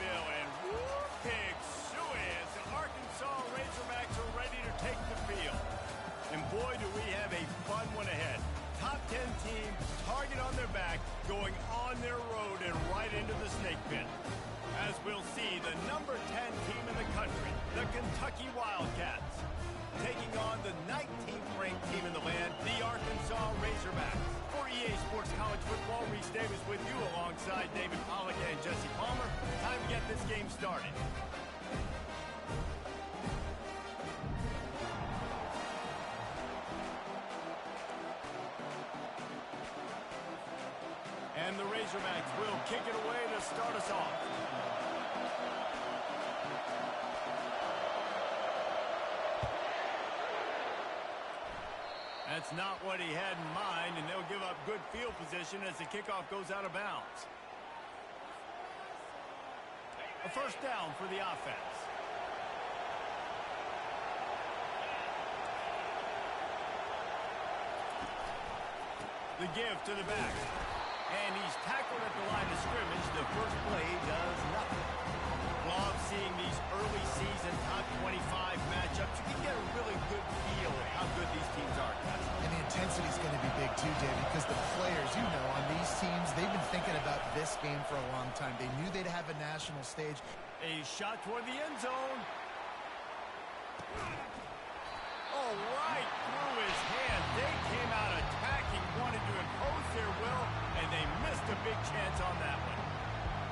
Bill, and whoop, pig suey as the Arkansas Razorbacks are ready to take the field. And boy, do we have a fun one ahead. Top 10 team, target on their back, going on their road and right into the snake pit. As we'll see, the number 10 team in the country, the Kentucky Wildcats, taking on the 19th ranked team in the land, the Arkansas Razorbacks. For EA Sports College Football, Reese Davis with you alongside David Pollack and Jesse Palmer. Time to get this game started. And the Razorbacks will kick it away to start us off. That's not what he had in mind, and they'll give up good field position as the kickoff goes out of bounds. A first down for the offense. The give to the back. And he's tackled at the line of scrimmage. The first play does nothing. Love seeing these early season top 25 matchups. You can get a really good feel of how good these teams are, guys. And the intensity is going to be big too, David, because the players, you know, on these teams, they've been thinking about this game for a long time. They knew they'd have a national stage. A shot toward the end zone. Oh, right through his hand. They came out attacking, wanted to impose their will, and they missed a big chance on that one.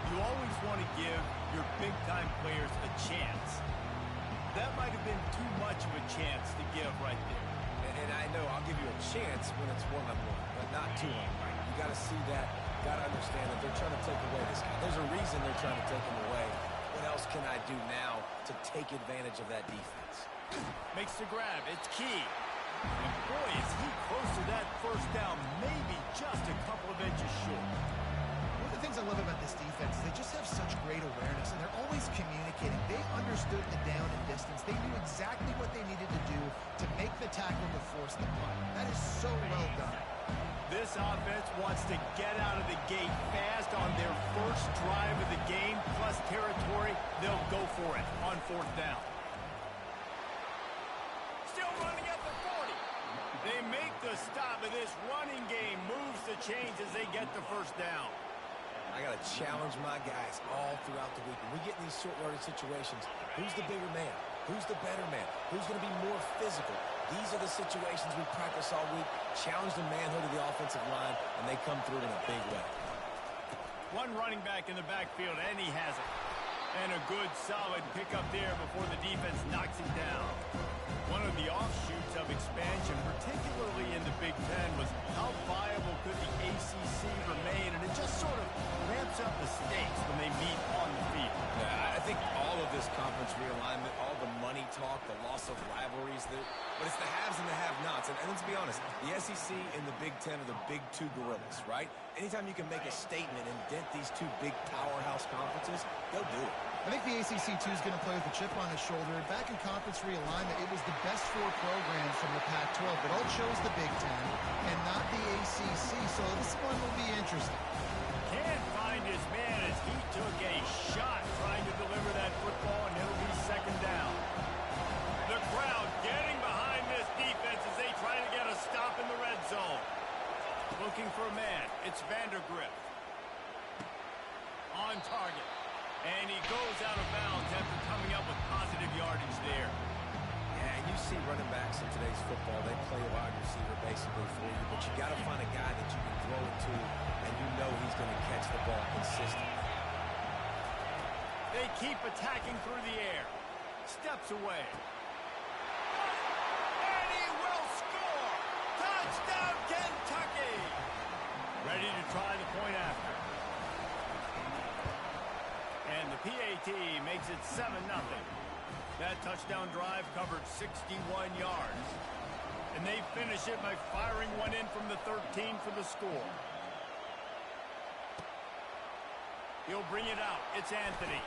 You always want to give your big-time players a chance. That might have been too much of a chance to give right there. And I know I'll give you a chance when it's one-on-one, but not two-on-one. You got to see that, got to understand that they're trying to take away this guy. There's a reason they're trying to take him away. What else can I do now to take advantage of that defense? Makes the grab. It's key. And boy, is he close to that first down, maybe just a couple of inches short. One of the things I love about this defense is they just have such great awareness, and they're always communicating. They understood the down and distance. They knew exactly what they needed to do to make the tackle to force the punt. That is so well done. This offense wants to get out of the gate fast on their first drive of the game, plus territory. They'll go for it on fourth down. Still running at the 40. They make the stop, and this running game moves the chains as they get the first down. I got to challenge my guys all throughout the week. When we get in these short yardage situations, who's the bigger man? Who's the better man? Who's going to be more physical? These are the situations we practice all week. Challenge the manhood of the offensive line, and they come through in a big way. One running back in the backfield, and he has it. And a good, solid pickup there before the defense knocks him down. One of the offshoots of expansion, particularly in the Big Ten, was how viable could the ACC remain, and it just sort of ramps up the stakes when they meet on the field. Yeah, I think all of this conference realignment, all the money talk, the loss of rivalries, but it's the haves and the have-nots. And let's be honest, the SEC and the Big Ten are the big two gorillas, right? Anytime you can make a statement and dent these two big powerhouse conferences, they'll do it. I think the ACC, too, is going to play with a chip on his shoulder. Back in conference realignment, it was the best four programs from the Pac-12, but all chose the Big Ten and not the ACC, so this one will be interesting. Can't find his man as he took a shot trying to deliver that football, and it'll be second down. The crowd getting behind this defense as they try to get a stop in the red zone. Looking for a man. It's Vandergrift. On target. And he goes out of bounds after coming up with positive yardage there. Yeah, and you see running backs in today's football, they play a wide receiver basically for you, but you got to find a guy that you can throw it to, and you know he's going to catch the ball consistently. They keep attacking through the air. Steps away. And he will score! Touchdown, Kentucky! Ready to try the point after. And the PAT makes it 7-0. That touchdown drive covered 61 yards. And they finish it by firing one in from the 13 for the score. He'll bring it out. It's Anthony.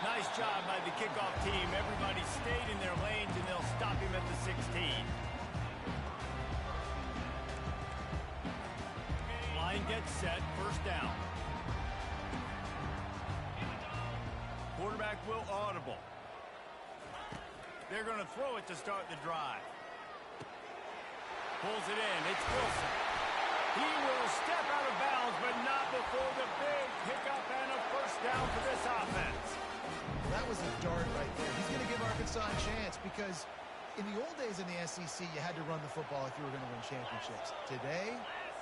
Nice job by the kickoff team. Everybody stayed in their lanes, and they'll stop him at the 16. Line gets set. First down. quarterback will audible. They're going to throw it to start the drive. Pulls it in. It's Wilson. He will step out of bounds, but not before the big pickup and a first down for this offense. That was a dart right there. He's going to give Arkansas a chance because in the old days in the SEC, you had to run the football if you were going to win championships. Today,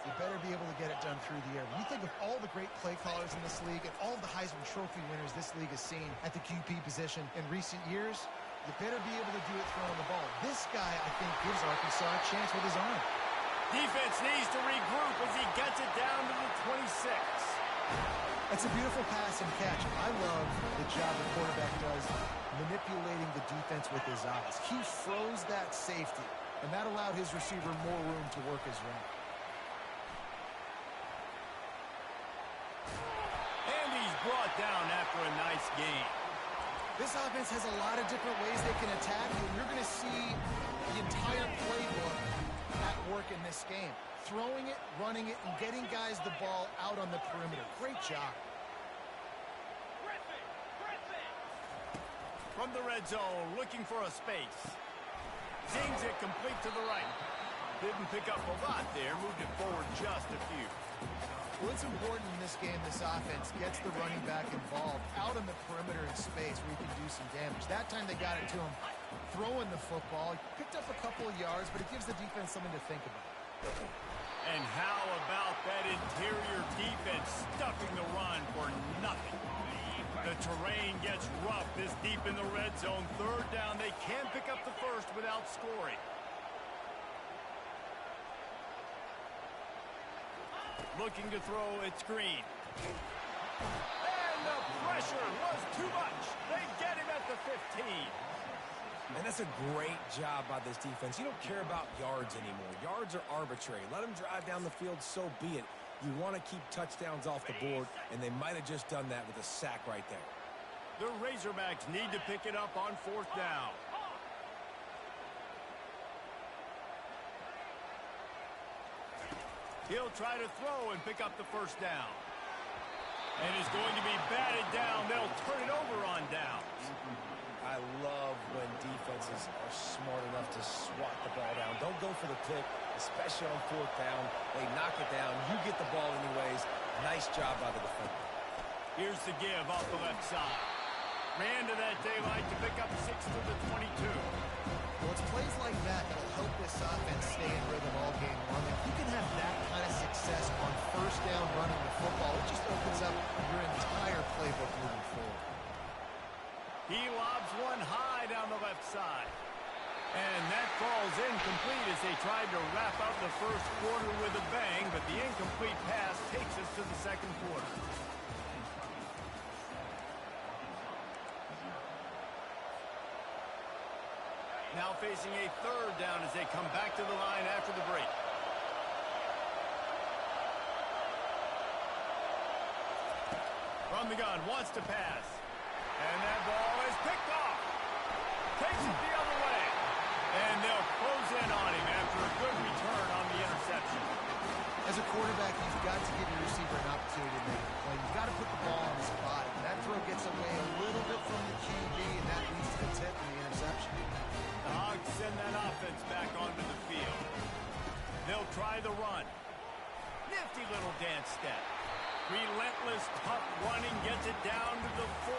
you better be able to get it done through the air. When you think of all the great play callers in this league and all the Heisman Trophy winners this league has seen at the QB position in recent years, you better be able to do it throwing the ball. This guy, I think, gives Arkansas a chance with his arm. Defense needs to regroup as he gets it down to the 26. It's a beautiful pass and catch. I love the job the quarterback does manipulating the defense with his eyes. He froze that safety, and that allowed his receiver more room to work his route. And he's brought down after a nice gain. This offense has a lot of different ways they can attack you. You're going to see the entire playbook at work in this game. Throwing it, running it, and getting guys the ball out on the perimeter. Great job. From the red zone, looking for a space. Zings it complete to the right. Didn't pick up a lot there, moved it forward just a few. Well, it's important in this game, this offense gets the running back involved out on the perimeter in space where you can do some damage. That time they got it to him throwing the football. He picked up a couple of yards, but it gives the defense something to think about. And how about that interior defense stuffing the run for nothing? The terrain gets rough this deep in the red zone. Third down, they can pick up the first without scoring. Looking to throw, it's Green. And the pressure was too much. They get him at the 15. And that's a great job by this defense. You don't care about yards anymore. Yards are arbitrary. Let them drive down the field, so be it. You want to keep touchdowns off the board, and they might have just done that with a sack right there. The Razorbacks need to pick it up on fourth down. He'll try to throw and pick up the first down. And is going to be batted down. They'll turn it over on downs. I love when defenses are smart enough to swat the ball down. Don't go for the pick, especially on fourth down. They knock it down. You get the ball anyways. Nice job by the defender. Here's the give off the left side. Ran to that daylight to pick up 6 to the 22. Well, it's plays like that that'll help this offense stay in rhythm all game long. If you can have that kind of success on first down running the football, it just opens up your entire playbook moving forward. He lobs one high down the left side. And that falls incomplete as they tried to wrap up the first quarter with a bang, but the incomplete pass takes us to the second quarter. Now facing a third down as they come back to the line after the break. From the gun, wants to pass. And that ball is picked off. Takes it the other way. And they'll close in on him after a good return on the interception. As a quarterback, you've got to give your receiver an opportunity to make a play. You've got to put the ball on his body. That throw gets away a little bit from the QB, and that leads to the tip and the interception. The Hogs send that offense back onto the field. They'll try the run. Nifty little dance step. Relentless, tough running gets it down to the 4.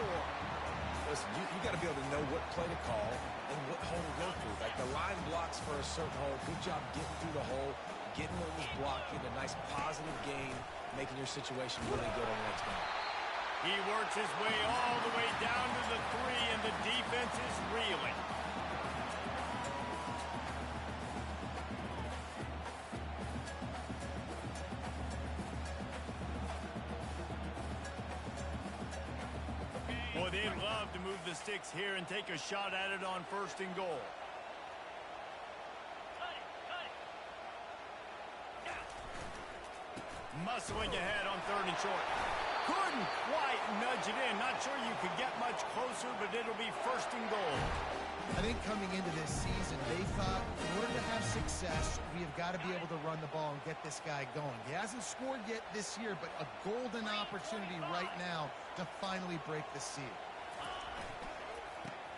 Listen, you got to be able to know what play to call and what hole to go through. Like the line blocks for a certain hole. Good job getting through the hole, getting what was blocked, getting a nice positive gain, making your situation really good on the next down. He works his way all the way down to the 3, and the defense is reeling. Boy, they'd love to move the sticks here and take a shot at it on first and goal. Muscling ahead on third and short. Couldn't quite nudge it in. Not sure you could get much closer, but it'll be first and goal. I think coming into this season, they thought in order to have success, we have got to be able to run the ball and get this guy going. He hasn't scored yet this year, but a golden opportunity right now to finally break the seal.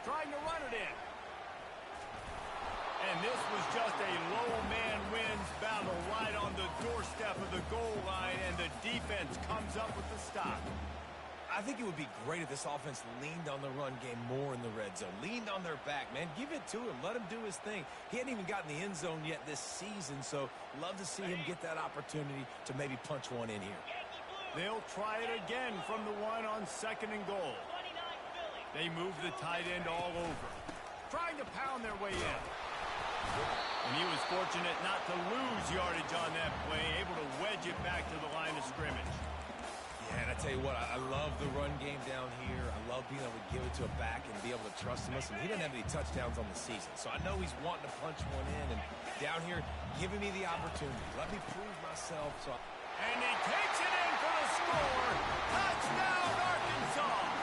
trying to run it in. And this was just a low man wins battle right on the doorstep of the goal line, and the defense comes up with the stop. I think it would be great if this offense leaned on the run game more in the red zone. Leaned on their back, man. Give it to him. Let him do his thing. He hadn't even gotten the end zone yet this season, so love to see him get that opportunity to maybe punch one in here. They'll try it again from the one on 2nd and goal. They move the tight end all over, trying to pound their way in. And he was fortunate not to lose yardage on that play, able to wedge it back to the line of scrimmage. Yeah, and I tell you what, I love the run game down here. I love being able to give it to a back and be able to trust him. Listen, he doesn't have any touchdowns on the season, so I know he's wanting to punch one in. And down here, giving me the opportunity. Let me prove myself. And he takes it in for the score. Touchdown, Arkansas!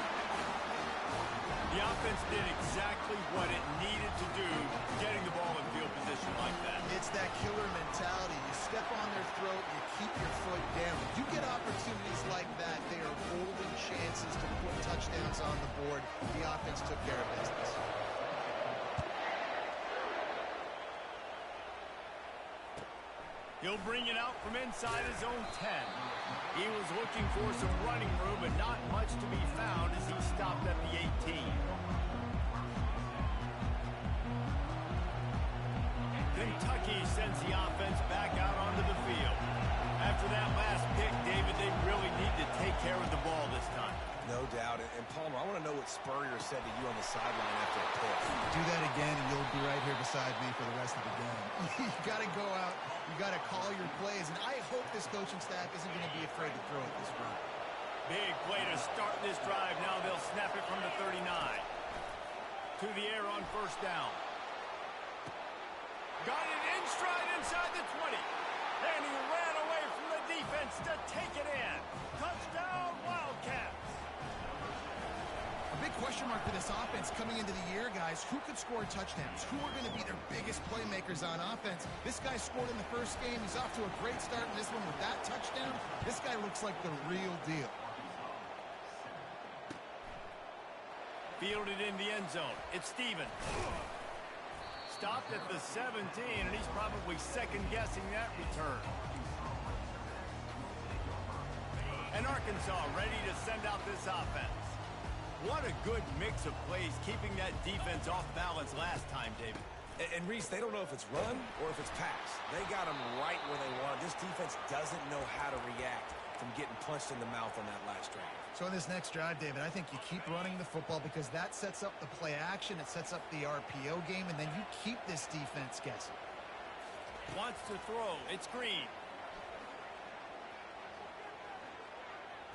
The offense did exactly what it needed to do, getting the ball in field position like that. It's that killer mentality. You step on their throat, you keep your foot down. If you get opportunities like that, they are golden chances to put touchdowns on the board. The offense took care of business. He'll bring it out from inside his own 10. He was looking for some running room, but not much to be found as he stopped at the 18. Kentucky sends the offense back out onto the field. After that last pick, David, they really need to take care of the ball this time. No doubt. And Palmer, I want to know what Spurrier said to you on the sideline after a pick. Do that again, and you'll be right here beside me for the rest of the game. You got to go out. You got to call your plays, and I hope this coaching staff isn't going to be afraid to throw it this run. Big play to start this drive. Now they'll snap it from the 39. To the air on 1st down. Got it in stride inside the 20. And he ran away from the defense to take it in. Touchdown, Wildcats. A big question mark for this offense coming into the year, guys. Who could score touchdowns? Who are going to be their biggest playmakers on offense? This guy scored in the first game. He's off to a great start in this one with that touchdown. This guy looks like the real deal. Fielded in the end zone. It's Stevens. Stopped at the 17, and he's probably second-guessing that return. And Arkansas ready to send out this offense. What a good mix of plays, keeping that defense off balance last time, David. And Reese, they don't know if it's run or if it's pass. They got them right where they want. This defense doesn't know how to react from getting punched in the mouth on that last drive. So in this next drive, David, I think you keep running the football because that sets up the play action, it sets up the RPO game, and then you keep this defense guessing. Wants to throw. It's Green.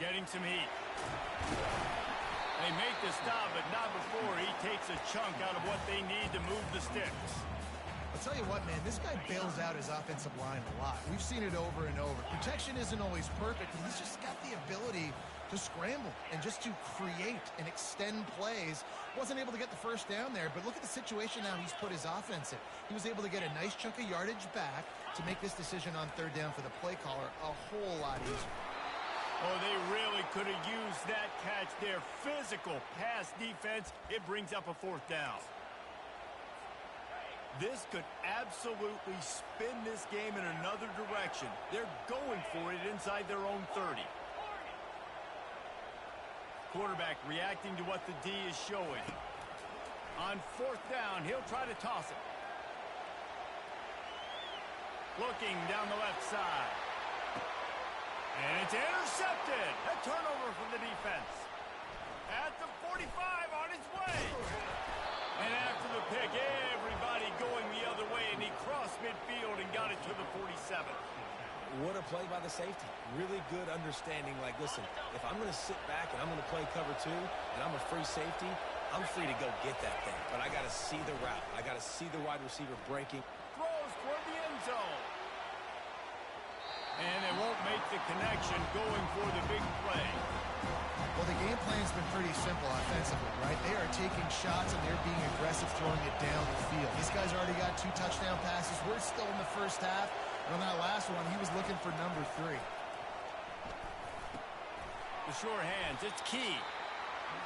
Getting some heat. They make the stop, but not before he takes a chunk out of what they need to move the sticks. I'll tell you what, man, this guy bails out his offensive line a lot. We've seen it over and over. Protection isn't always perfect, but he's just got the ability to scramble and just to create and extend plays. Wasn't able to get the first down there, but look at the situation now he's put his offense in. He was able to get a nice chunk of yardage back to make this decision on 3rd down for the play caller a whole lot easier. Oh, they really could have used that catch there. Physical pass defense. It brings up a 4th down. This could absolutely spin this game in another direction. They're going for it inside their own 30. Quarterback reacting to what the D is showing. On 4th down, he'll try to toss it. Looking down the left side. And it's intercepted. A turnover for the defense. At the 45 on its way. And after the pick, everybody going the other way, and he crossed midfield and got it to the 47. What a play by the safety. Really good understanding. Like, listen, if I'm going to sit back and I'm going to play cover 2 and I'm a free safety, I'm free to go get that thing. But I got to see the route. I got to see the wide receiver breaking. Throws toward the end zone. And they won't make the connection going for the big play. Well, the game plan's been pretty simple offensively, right? They are taking shots and they're being aggressive throwing it down the field. This guy's already got 2 touchdown passes. We're still in the first half. And on that last one, he was looking for number 3. The sure hands, it's Key.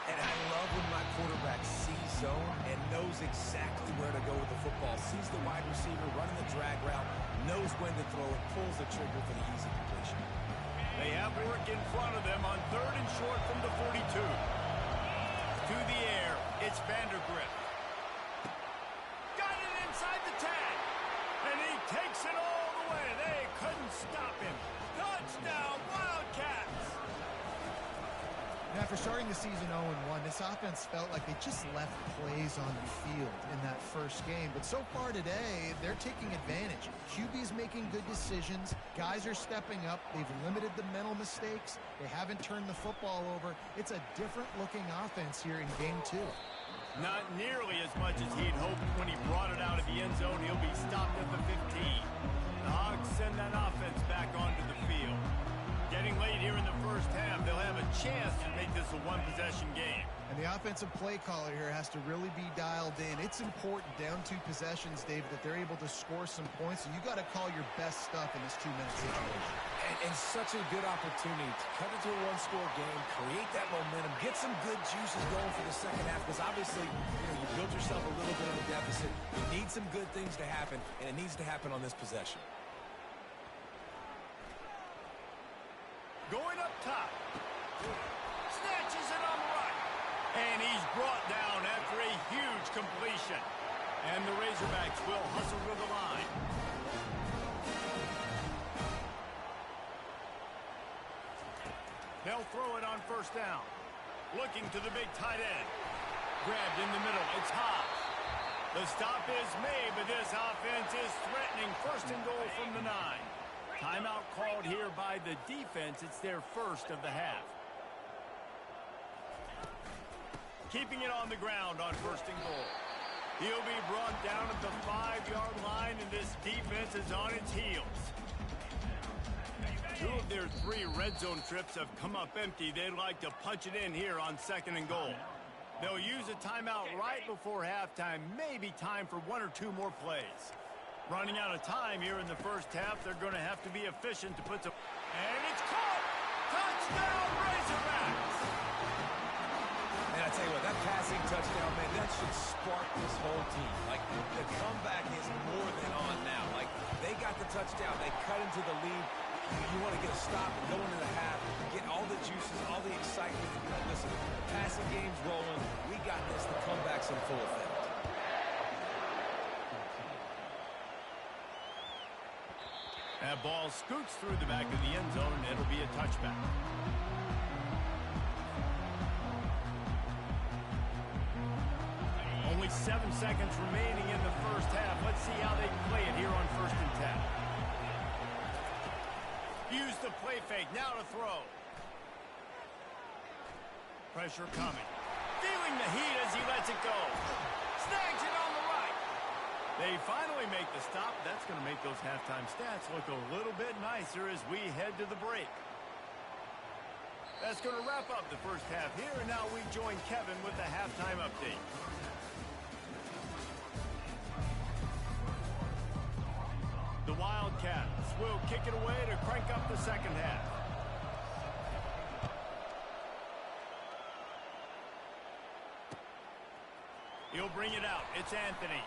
And I love when my quarterback sees zone and knows exactly where to go with the football. Sees the wide receiver running the drag route, knows when to throw it, pulls the trigger for the easy completion. They have work in front of them on 3rd and short from the 42. To the air, it's Vandergrift. Got it inside the 10. And he takes it all the way. They couldn't stop him. Touchdown, Wildcats! And after starting the season 0-1, this offense felt like they just left plays on the field in that first game. But so far today, they're taking advantage. QB's making good decisions. Guys are stepping up. They've limited the mental mistakes. They haven't turned the football over. It's a different-looking offense here in Game 2. Not nearly as much as he'd hoped when he brought it out of the end zone. He'll be stopped at the 15. The Hogs send that offense back onto the field. Getting late here in the first half, they'll have a chance to make this a one-possession game. And the offensive play caller here has to really be dialed in. It's important down 2 possessions, David, that they're able to score some points. And you got to call your best stuff in this 2-minute situation. And such a good opportunity to cut into a one-score game, create that momentum, get some good juices going for the second half. Because obviously, you built yourself a little bit of a deficit. You need some good things to happen, and it needs to happen on this possession. Going up top. Snatches it on the right. And he's brought down after a huge completion. And the Razorbacks will hustle to the line. They'll throw it on first down. Looking to the big tight end. Grabbed in the middle. It's Hobbs. The stop is made, but this offense is threatening. 1st and goal from the 9. Timeout called here by the defense. It's their first of the half. Keeping it on the ground on 1st and goal. He'll be brought down at the 5-yard line, and this defense is on its heels. 2 of their 3 red zone trips have come up empty. They'd like to punch it in here on 2nd and goal. They'll use a timeout right before halftime. Maybe time for 1 or 2 more plays. Running out of time here in the first half. They're going to have to be efficient to put some... And it's caught! Touchdown, Razorbacks! And I tell you what, that passing touchdown, man, that should spark this whole team. Like, the comeback is more than on now. Like, they got the touchdown. They cut into the lead. You want to get a stop and go into the half, get all the juices, all the excitement. Listen, the passing game's rolling. We got this. The comeback's in full effect. That ball scoots through the back of the end zone, and it'll be a touchback. Only 7 seconds remaining in the first half. Let's see how they play it here on 1st and 10. Use the play fake. Now to throw. Pressure coming. Feeling the heat as he lets it go. Snags it on the right. They finally make the stop. That's going to make those halftime stats look a little bit nicer as we head to the break. That's going to wrap up the first half here, and now we join Kevin with the halftime update. The Wildcats will kick it away to crank up the second half. He'll bring it out. It's Anthony.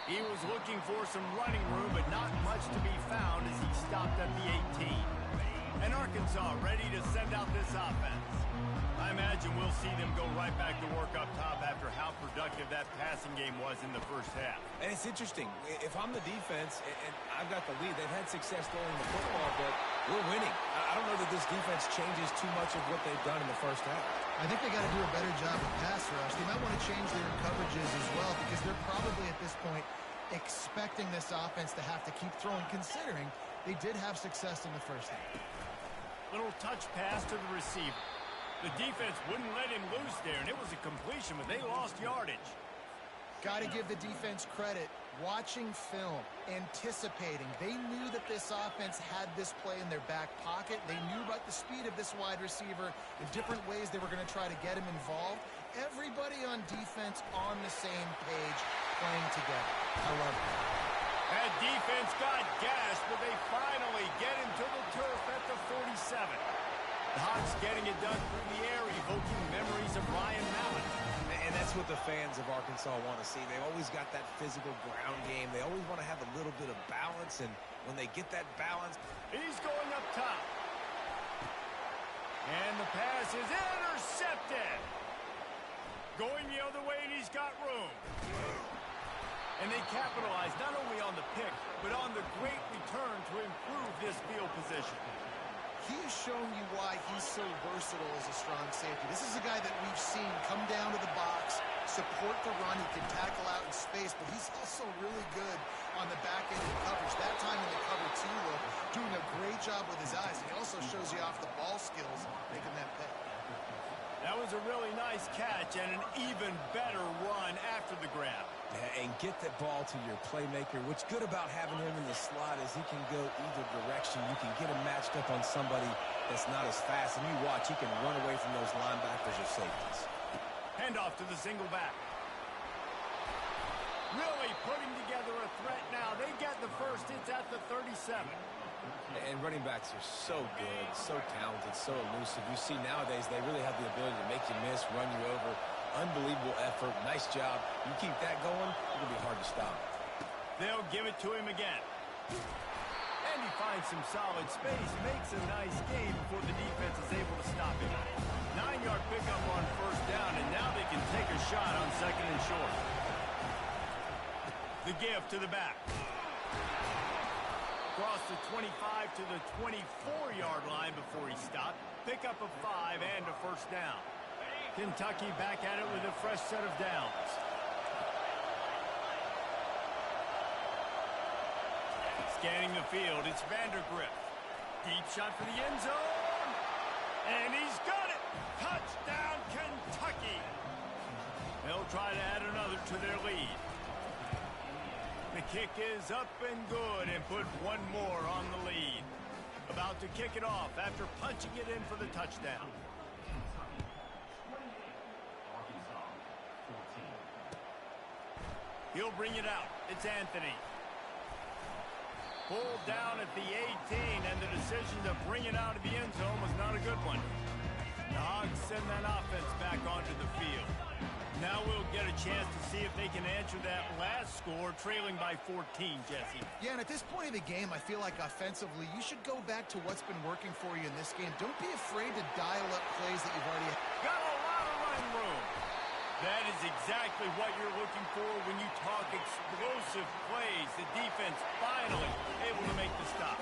He was looking for some running room, but not much to be found as he stopped at the 18. And Arkansas ready to send out this offense. I imagine we'll see them go right back to work up top after how productive that passing game was in the first half. And it's interesting. If I'm the defense and I've got the lead, they've had success throwing the football, but we're winning. I don't know that this defense changes too much of what they've done in the first half. I think they got to do a better job with pass rush. They might want to change their coverages as well because they're probably at this point expecting this offense to have to keep throwing, considering they did have success in the first half. Little touch pass to the receiver. The defense wouldn't let him loose there, and it was a completion, but they lost yardage. Got to give the defense credit. Watching film, anticipating. They knew that this offense had this play in their back pocket. They knew about the speed of this wide receiver, the different ways they were going to try to get him involved. Everybody on defense on the same page, playing together. I love it. That defense got gashed, but they finally get him to the turf at the 47. The Hawks getting it done through the air, evoking memories of Ryan Mallett. And that's what the fans of Arkansas want to see. They've always got that physical ground game. They always want to have a little bit of balance, and when they get that balance... He's going up top. And the pass is intercepted. Going the other way, and he's got room. And they capitalize not only on the pick, but on the great return to improve this field position. He's shown you why he's so versatile as a strong safety. This is a guy that we've seen come down to the box, support the run. He can tackle out in space, but he's also really good on the back end of the coverage. That time in the cover two look, doing a great job with his eyes. He also shows you off the ball skills, making that pick. That was a really nice catch and an even better run after the grab. Yeah, and get that ball to your playmaker. What's good about having him in the slot is he can go either direction. You can get him matched up on somebody that's not as fast, and you watch, he can run away from those linebackers or safeties. Handoff to the single back. Really putting together a threat now. They get the first. It's at the 37. And running backs are so good, so talented, so elusive. You see nowadays they really have the ability to make you miss, run you over. Unbelievable effort. Nice job. You keep that going, it'll be hard to stop. They'll give it to him again. And he finds some solid space, makes a nice gain before the defense is able to stop him. 9-yard pickup on first down, and now they can take a shot on second and short. The give to the back. Across the 25 to the 24-yard line before he stopped. Pickup of 5 and a first down. Kentucky back at it with a fresh set of downs. Scanning the field, it's Vandergrift. Deep shot for the end zone. And he's got it. Touchdown, Kentucky. They'll try to add another to their lead. The kick is up and good and put one more on the lead. About to kick it off after punching it in for the touchdown. He'll bring it out. It's Anthony. Pulled down at the 18, and the decision to bring it out of the end zone was not a good one. The Hogs send that offense back onto the field. Now we'll get a chance to see if they can answer that last score, trailing by 14, Jesse. Yeah, and at this point of the game, I feel like offensively, you should go back to what's been working for you in this game. Don't be afraid to dial up plays that you've already had. Got a lot of running room. That is exactly what you're looking for when you talk explosive plays. The defense finally able to make the stop.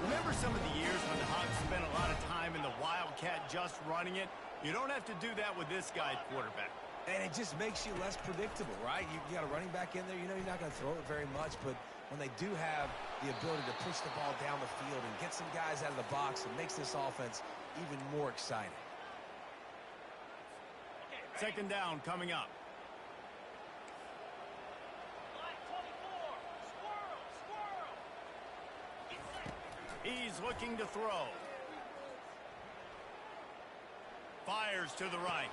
Remember some of the years when the Hogs spent a lot of time in the Wildcat just running it? You don't have to do that with this guy at quarterback. And it just makes you less predictable, right? You got a running back in there. You know you're not going to throw it very much, but when they do have the ability to push the ball down the field and get some guys out of the box, it makes this offense even more exciting. Second down coming up. He's looking to throw. Fires to the right.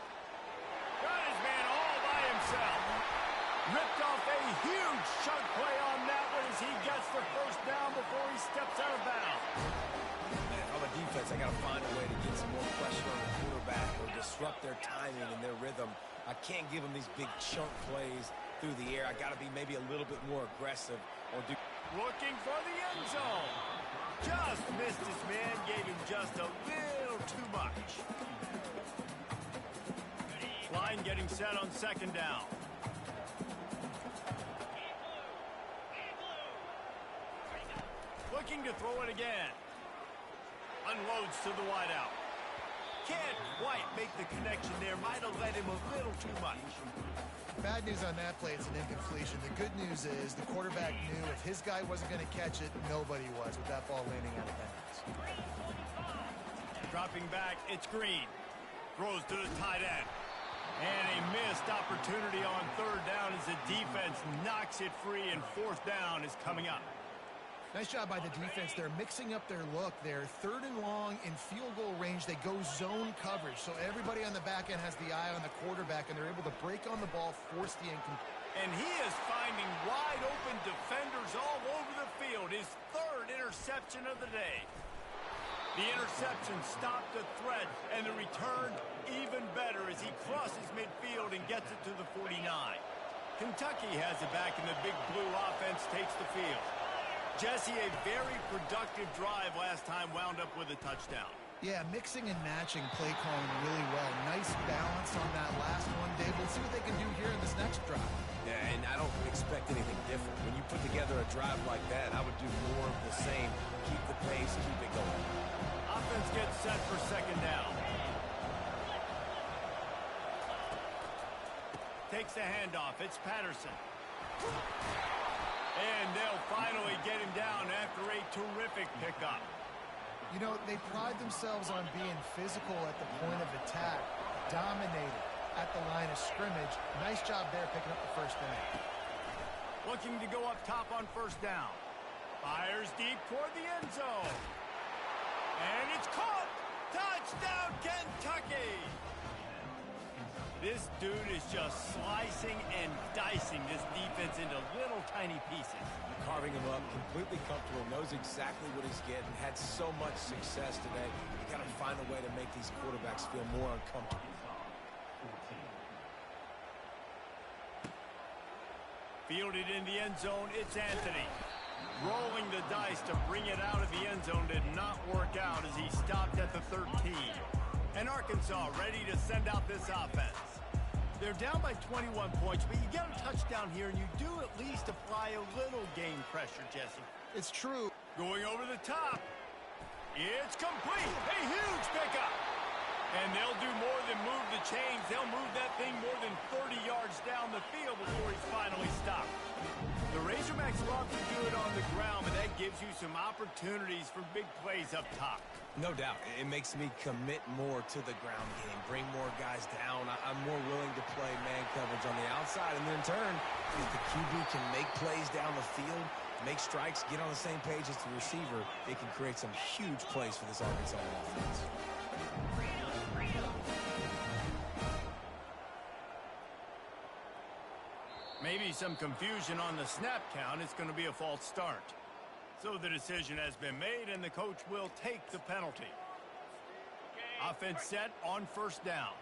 Got his man all by himself. Ripped off a huge chunk play on that one as he gets the first down before he steps out of bounds. Man, on the defense, I got to find a way to get some more pressure on the quarterback or disrupt their timing and their rhythm. I can't give them these big chunk plays through the air. I got to be maybe a little bit more aggressive or do. Looking for the end zone. Just missed his man, gave him just a little too much. Line getting set on second down. Looking to throw it again. Unloads to the wideout. Can't quite make the connection there. Might have led him a little too much. Bad news on that play, it's an incompletion. The good news is the quarterback knew if his guy wasn't going to catch it, nobody was with that ball landing out of bounds. Dropping back, it's Green. Throws to the tight end. And a missed opportunity on third down as the defense knocks it free, and fourth down is coming up. Nice job by the defense. They're mixing up their look. They're third and long in field goal range. They go zone coverage. So everybody on the back end has the eye on the quarterback, and they're able to break on the ball, force the incompletion. And he is finding wide open defenders all over the field. His third interception of the day. The interception stopped the threat, and the return even better as he crosses midfield and gets it to the 49. Kentucky has it back, and the big blue offense takes the field. Jesse, a very productive drive last time wound up with a touchdown. Yeah, mixing and matching play calling really well. Nice balance on that last one, Dave. Let's see what they can do here in this next drive. Yeah, and I don't expect anything different. When you put together a drive like that, I would do more of the same. Keep the pace, keep it going. Offense gets set for second down. Takes the handoff. It's Patterson. And they'll finally get him down after a terrific pickup. You know, they pride themselves on being physical at the point of attack, dominated at the line of scrimmage. Nice job there picking up the first down. Looking to go up top on first down. Fires deep toward the end zone. And it's caught! Touchdown, Kentucky! This dude is just slicing and dicing this defense into little tiny pieces. Carving him up, completely comfortable, knows exactly what he's getting, had so much success today. You got to find a way to make these quarterbacks feel more uncomfortable. Fielded in the end zone, it's Anthony. Rolling the dice to bring it out of the end zone did not work out as he stopped at the 13. And Arkansas ready to send out this offense. They're down by 21 points, but you get a touchdown here, and you do at least apply a little game pressure, Jesse. It's true. Going over the top. It's complete. A huge pickup. And they'll do more than move the chains. They'll move that thing more than 30 yards down the field before he's finally stopped. The Razorbacks love to do it on the ground, but that gives you some opportunities for big plays up top. No doubt. It makes me commit more to the ground game, bring more guys down. I'm more willing to play man coverage on the outside. And then in turn, if the QB can make plays down the field, make strikes, get on the same page as the receiver, it can create some huge plays for this Arkansas offense. Maybe some confusion on the snap count. It's going to be a false start. So the decision has been made, and the coach will take the penalty. Offense set on first down.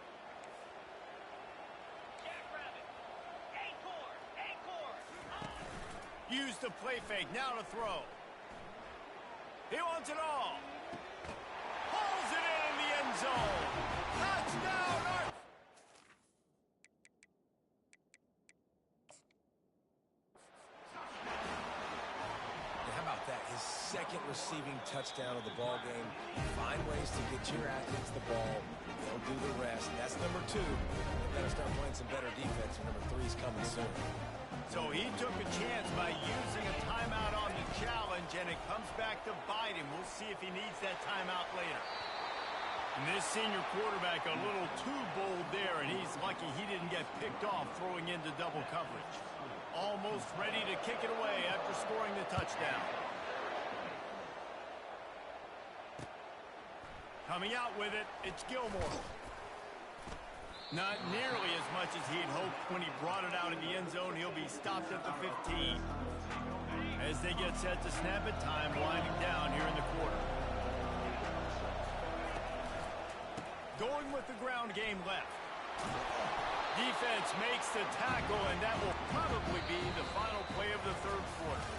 Use the play fake. Now to throw. He wants it all. Pulls it in the end zone. Touchdown, Arkansas. Second receiving touchdown of the ball game. Find ways to get your athletes the ball. They'll do the rest. That's number 2. They better start playing some better defense. Number 3 is coming soon. So he took a chance by using a timeout on the challenge, and it comes back to bite him. We'll see if he needs that timeout later. And this senior quarterback a little too bold there, and he's lucky he didn't get picked off throwing into double coverage. Almost ready to kick it away after scoring the touchdown. Coming out with it, it's Gilmore. Not nearly as much as he'd hoped when he brought it out in the end zone. He'll be stopped at the 15. As they get set to snap it, time winding down here in the quarter. Going with the ground game left. Defense makes the tackle, and that will probably be the final play of the third quarter.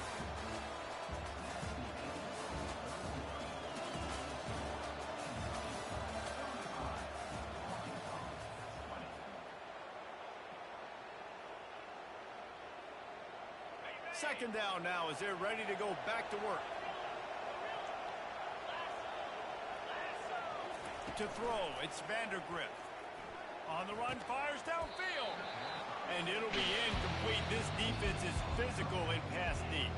Second down now as they're ready to go back to work. To throw, it's Vandergrift. On the run, fires downfield. And it'll be incomplete. This defense is physical in pass deep.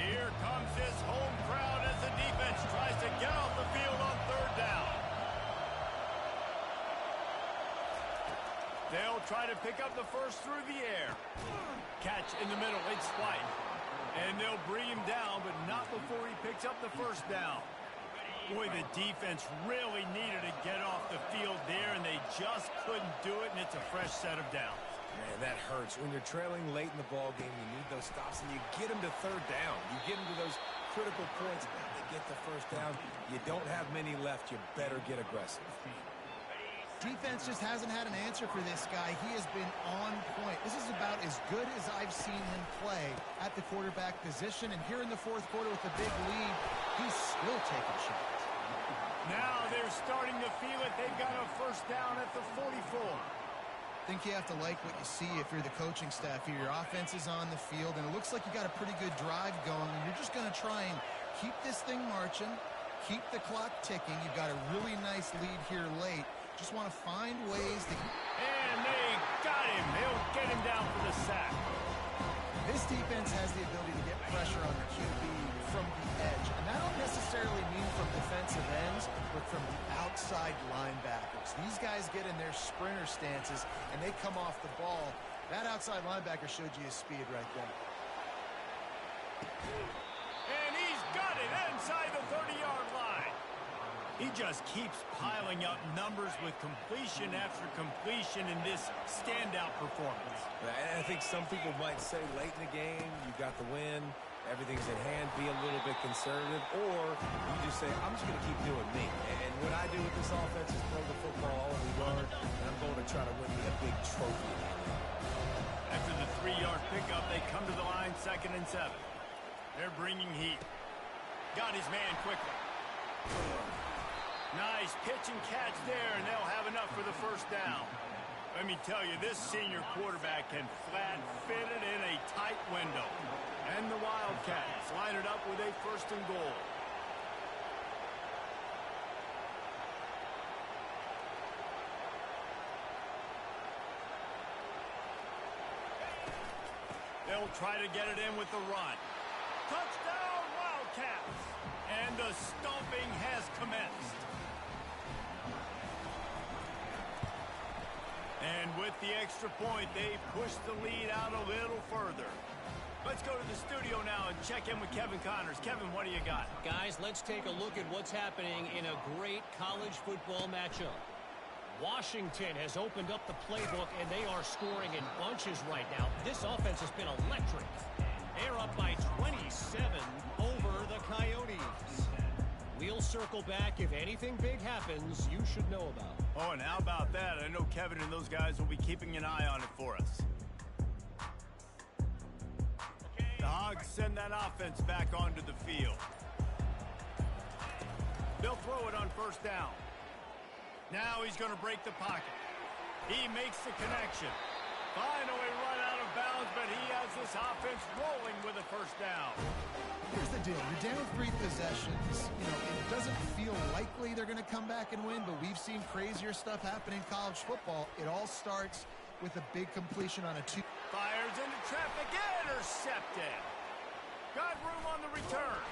Here comes this home crowd as the defense tries to get off the field on third down. They'll try to pick up the first through the air. Catch in the middle, it's White. And they'll bring him down, but not before he picks up the first down. Boy, the defense really needed to get off the field there, and they just couldn't do it, and it's a fresh set of downs. Man, that hurts. When you're trailing late in the ball game, you need those stops, and you get them to third down. You get them to those critical points. They get the first down. You don't have many left. You better get aggressive. Defense just hasn't had an answer for this guy. He has been on point. This is about as good as I've seen him play at the quarterback position. And here in the fourth quarter with the big lead, he's still taking shots. Now they're starting to feel it. They've got a first down at the 44. I think you have to like what you see if you're the coaching staff here. Your offense is on the field, and it looks like you got a pretty good drive going. And you're just going to try and keep this thing marching, keep the clock ticking. You've got a really nice lead here late. Just want to find ways to... And they got him. They'll get him down for the sack. This defense has the ability to get pressure on the QB from the edge. And that don't necessarily mean from defensive ends, but from the outside linebackers. These guys get in their sprinter stances, and they come off the ball. That outside linebacker showed you his speed right there. And he's got it inside the 30-yard line. He just keeps piling up numbers with completion after completion in this standout performance. And I think some people might say late in the game, you got the win, everything's in hand, be a little bit conservative, or you just say, I'm just going to keep doing me. And what I do with this offense is throw the football all over the yard, and I'm going to try to win me a big trophy. After the 3-yard pickup, they come to the line 2nd and 7. They're bringing heat. Got his man quickly. Nice pitch and catch there, and they'll have enough for the first down. Let me tell you, this senior quarterback can flat fit it in a tight window. And the Wildcats line it up with a 1st and goal. They'll try to get it in with the run. Touchdown, Wildcats! And the stomping has commenced. And with the extra point, they push the lead out a little further. Let's go to the studio now and check in with Kevin Connors. Kevin, what do you got? Guys, let's take a look at what's happening in a great college football matchup. Washington has opened up the playbook, and they are scoring in bunches right now. This offense has been electric. They're up by 27 over the Coyotes. We'll circle back. If anything big happens, you should know about it. Oh, and how about that? I know Kevin and those guys will be keeping an eye on it for us. The Hogs send that offense back onto the field. They'll throw it on 1st down. Now he's going to break the pocket. He makes the connection. Finally run out of bounds, but he has this offense rolling with a 1st down. Here's the deal. You're down 3 possessions. You know, it doesn't feel likely they're going to come back and win, but we've seen crazier stuff happen in college football. It all starts with a big completion on a 2. Fires into traffic, intercepted. Got room on the return.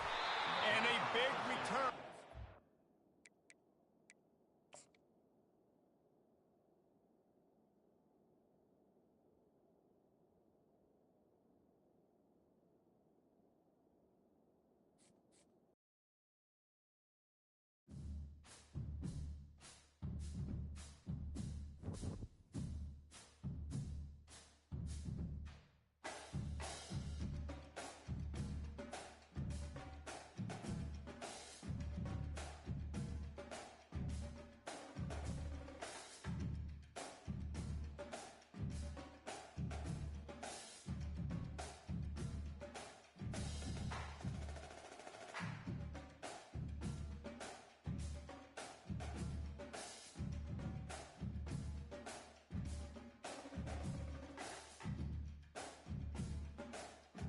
And a big